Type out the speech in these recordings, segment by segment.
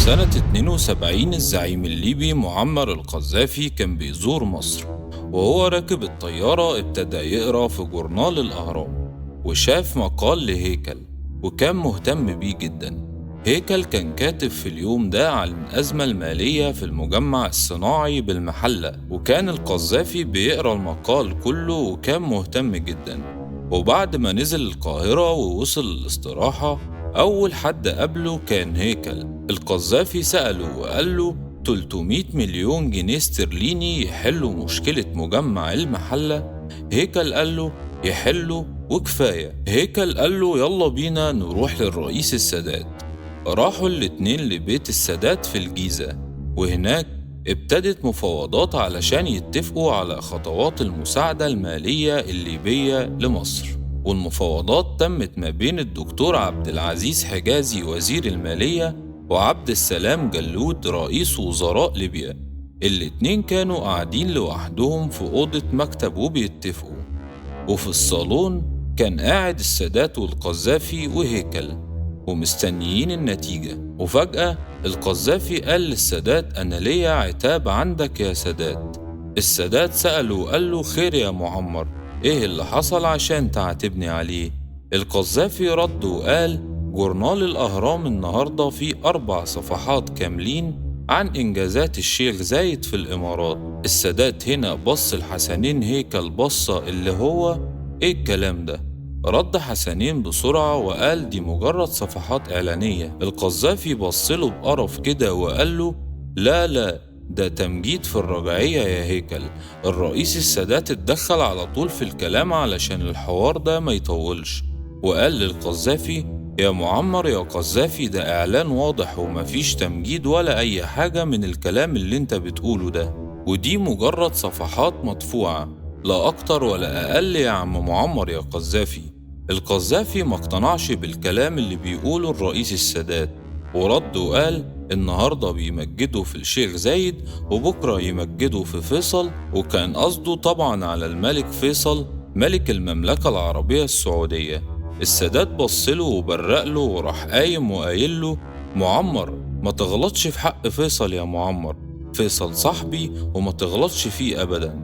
سنة 72 الزعيم الليبي معمر القذافي كان بيزور مصر، وهو راكب الطيارة ابتدى يقرأ في جورنال الأهرام وشاف مقال لهيكل وكان مهتم بيه جدا. هيكل كان كاتب في اليوم ده عن الأزمة المالية في المجمع الصناعي بالمحلة، وكان القذافي بيقرأ المقال كله وكان مهتم جدا. وبعد ما نزل القاهرة ووصل الاستراحة، أول حد قابله كان هيكل. القذافي سأله وقال له 300 مليون جنيه استرليني يحلوا مشكلة مجمع المحلة؟ هيكل قال له يحلوا وكفاية. هيكل قال له يلا بينا نروح للرئيس السادات. راحوا الاتنين لبيت السادات في الجيزة، وهناك ابتدت مفاوضات علشان يتفقوا على خطوات المساعدة المالية الليبية لمصر. والمفاوضات تمت ما بين الدكتور عبد العزيز حجازي وزير المالية وعبد السلام جلود رئيس وزراء ليبيا. الاتنين كانوا قاعدين لوحدهم في أوضة مكتب وبيتفقوا، وفي الصالون كان قاعد السادات والقذافي وهيكل ومستنيين النتيجة. وفجأة القذافي قال للسادات أنا ليا عتاب عندك يا سادات. السادات سأله وقال له خير يا معمر، إيه اللي حصل عشان تعاتبني عليه؟ القذافي رد وقال جورنال الأهرام النهاردة فيه 4 صفحات كاملين عن إنجازات الشيخ زايد في الإمارات. السادات هنا بص لحسنين هيكل بصة اللي هو إيه الكلام ده؟ رد حسنين بسرعة وقال دي مجرد صفحات إعلانية. القذافي بصله بقرف كده وقال له لا لا، ده تمجيد في الرجعية يا هيكل. الرئيس السادات اتدخل على طول في الكلام علشان الحوار ده ما يطولش، وقال للقذافي يا معمر يا قذافي ده إعلان واضح ومفيش تمجيد ولا أي حاجة من الكلام اللي انت بتقوله ده، ودي مجرد صفحات مدفوعة لا أكتر ولا أقل يا عم معمر يا قذافي. القذافي ما اقتنعش بالكلام اللي بيقوله الرئيس السادات، ورد وقال النهاردة بيمجدوا في الشيخ زايد وبكرة يمجدوا في فيصل، وكان قصده طبعا على الملك فيصل ملك المملكة العربية السعودية. السادات بصله وبرق له وراح قايم وقايل له معمر ما تغلطش في حق فيصل يا معمر، فيصل صاحبي وما تغلطش فيه أبدا.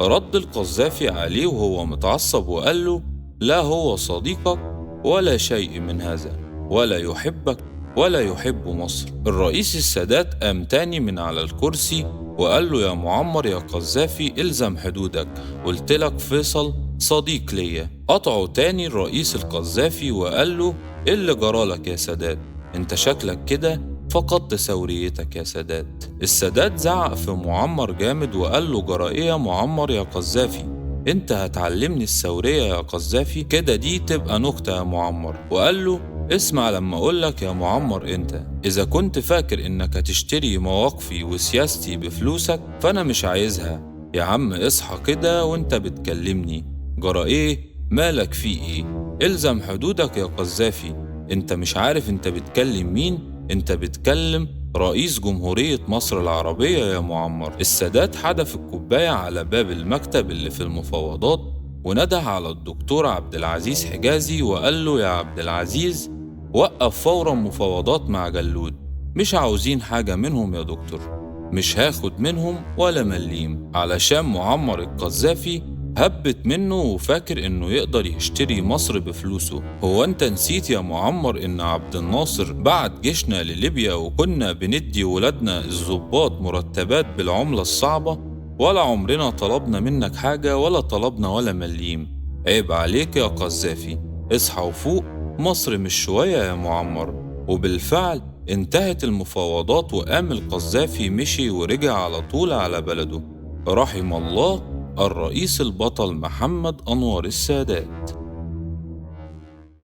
رد القذافي عليه وهو متعصب وقال له لا هو صديقك ولا شيء من هذا، ولا يحبك ولا يحب مصر. الرئيس السادات قام تاني من على الكرسي وقال له يا معمر يا قذافي الزم حدودك، قلت لك فيصل صديق ليا. قطعه تاني الرئيس القذافي وقال له ايه اللي جرالك يا سادات؟ انت شكلك كده فقدت ثوريتك يا سادات. السادات زعق في معمر جامد وقال له جرى ايه يا معمر يا قذافي؟ انت هتعلمني الثورية يا قذافي كده؟ دي تبقى نكتة يا معمر. وقال له اسمع لما اقولك يا معمر، انت اذا كنت فاكر انك هتشتري مواقفي وسياستي بفلوسك فانا مش عايزها. يا عم اصحى كده وانت بتكلمني، جرى ايه؟ مالك في ايه؟ الزم حدودك يا قذافي. انت مش عارف انت بتكلم مين؟ انت بتكلم رئيس جمهورية مصر العربية يا معمر. السادات حدف الكوباية على باب المكتب اللي في المفاوضات ونده على الدكتور عبد العزيز حجازي وقال له يا عبد العزيز وقف فورا مفاوضات مع جلود، مش عاوزين حاجة منهم يا دكتور، مش هاخد منهم ولا مليم. علشان معمر القذافي هبت منه وفاكر انه يقدر يشتري مصر بفلوسه. هو انت نسيت يا معمر ان عبد الناصر بعت جيشنا لليبيا وكنا بندي ولادنا الضباط مرتبات بالعملة الصعبة؟ ولا عمرنا طلبنا منك حاجة ولا طلبنا ولا مليم. عيب عليك يا قذافي، اصحى وفوق، مصر مش شوية يا معمر. وبالفعل انتهت المفاوضات وقام القذافي مشي ورجع على طول على بلده. رحم الله الرئيس البطل محمد أنور السادات.